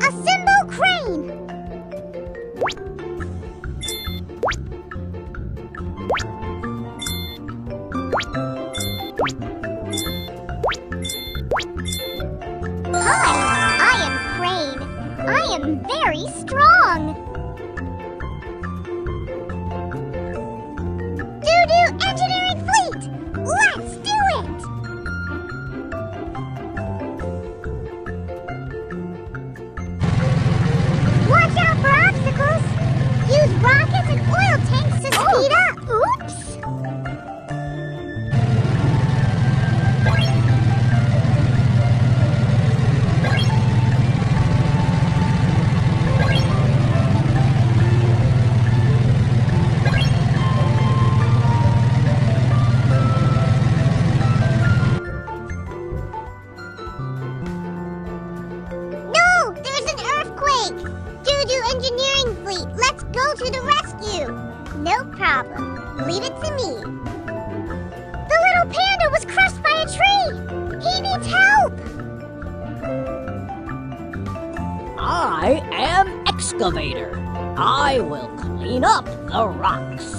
Assemble crane! Hi, I am Crane. I am very strong. Doo-doo engineering fleet! Let's do it! Watch out for obstacles! Use rockets and oil tanks to speed up! Oops! No! There's an earthquake! Doo-doo engineering fleet, let's go to the rescue! No problem. Leave it to me. The little panda was crushed by a tree! He needs help! I am Excavator. I will clean up the rocks.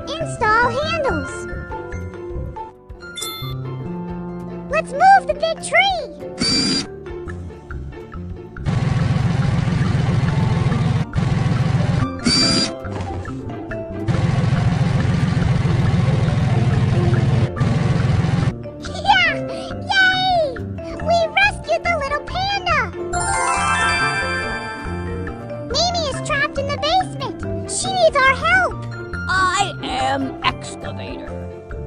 Install handles. Let's move the big tree! Yeah! Yay! We rescued the little panda! Mimi is trapped in the basement! She needs our help! I am Excavator.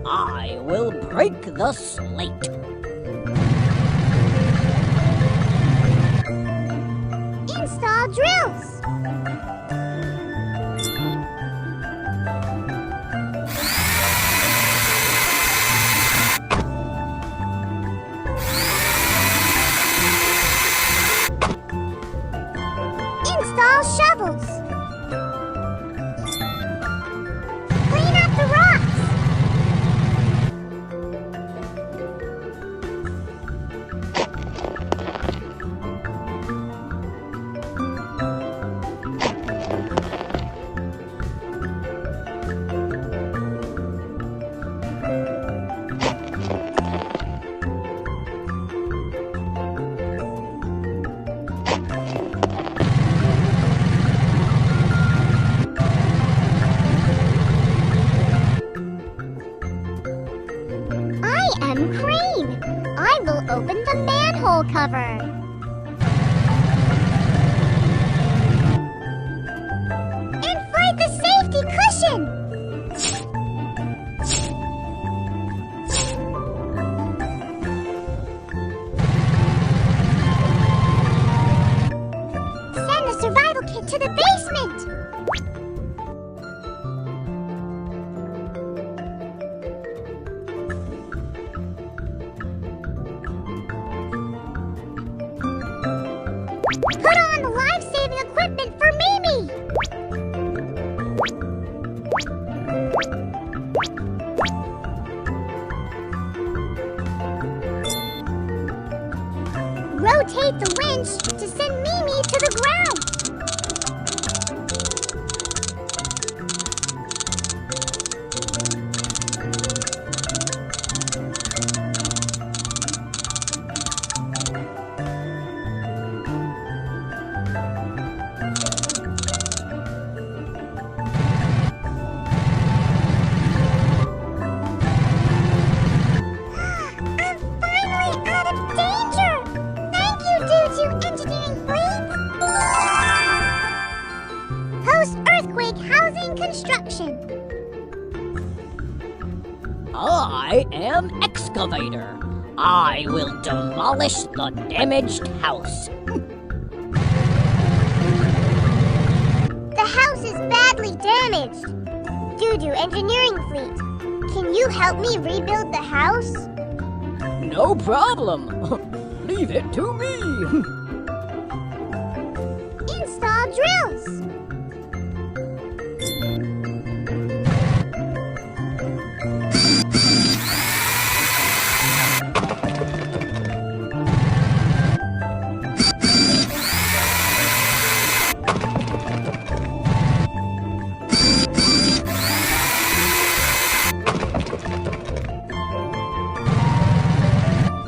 I will break the slate. Install drills. Install shovels. Clean up the rocks. I am Crane. I will open the manhole cover. Inflate the safety cushion. Send the survival kit to the basement. Put on the life-saving equipment for Mimi! Rotate the winch to send Mimi to the ground. I'm finally out of danger! Thank you, Doo-doo Engineering Fleet! Post-earthquake housing construction. I am Excavator. I will demolish the damaged house. The house is badly damaged. Doo-Doo Engineering Fleet, can you help me rebuild the house? No problem. Leave it to me. Install drills.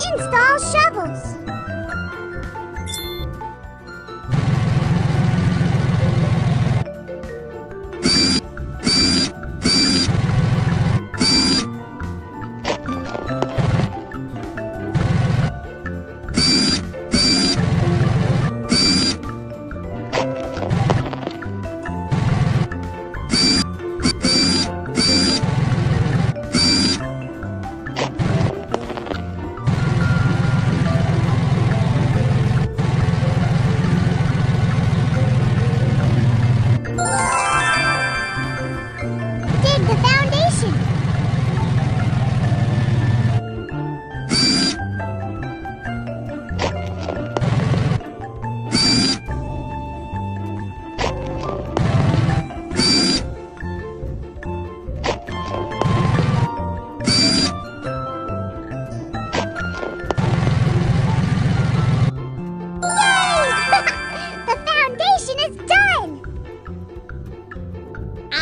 Install shovels. Dig the foundation. Yay! The foundation is done. I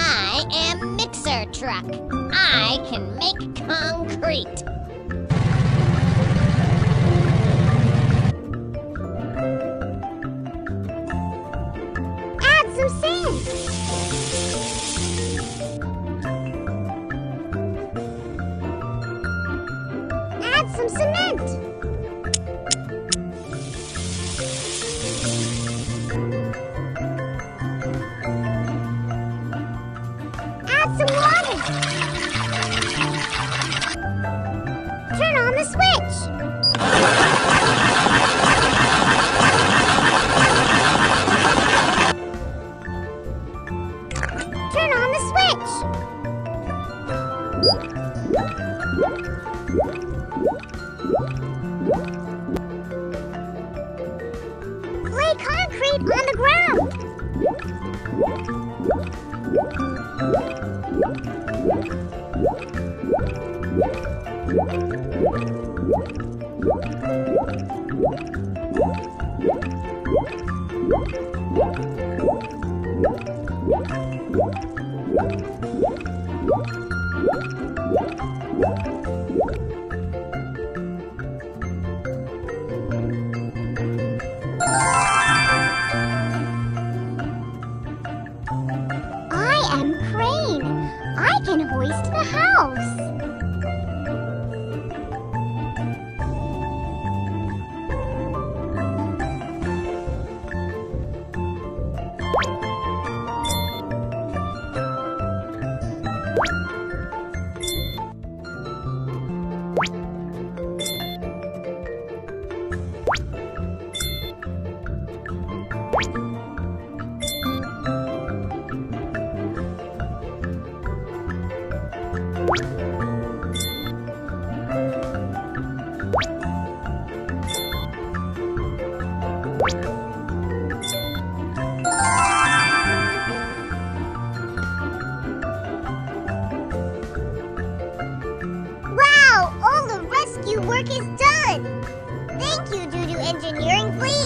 am Mixer Truck. I can make concrete. Add some sand. Add some cement. Add some water. Turn on the switch. Turn on the switch. Lay concrete on the ground. I am Crane. I can hoist the house. Wow, all the rescue work is done. Thank you, Doo-Doo Engineering Fleet.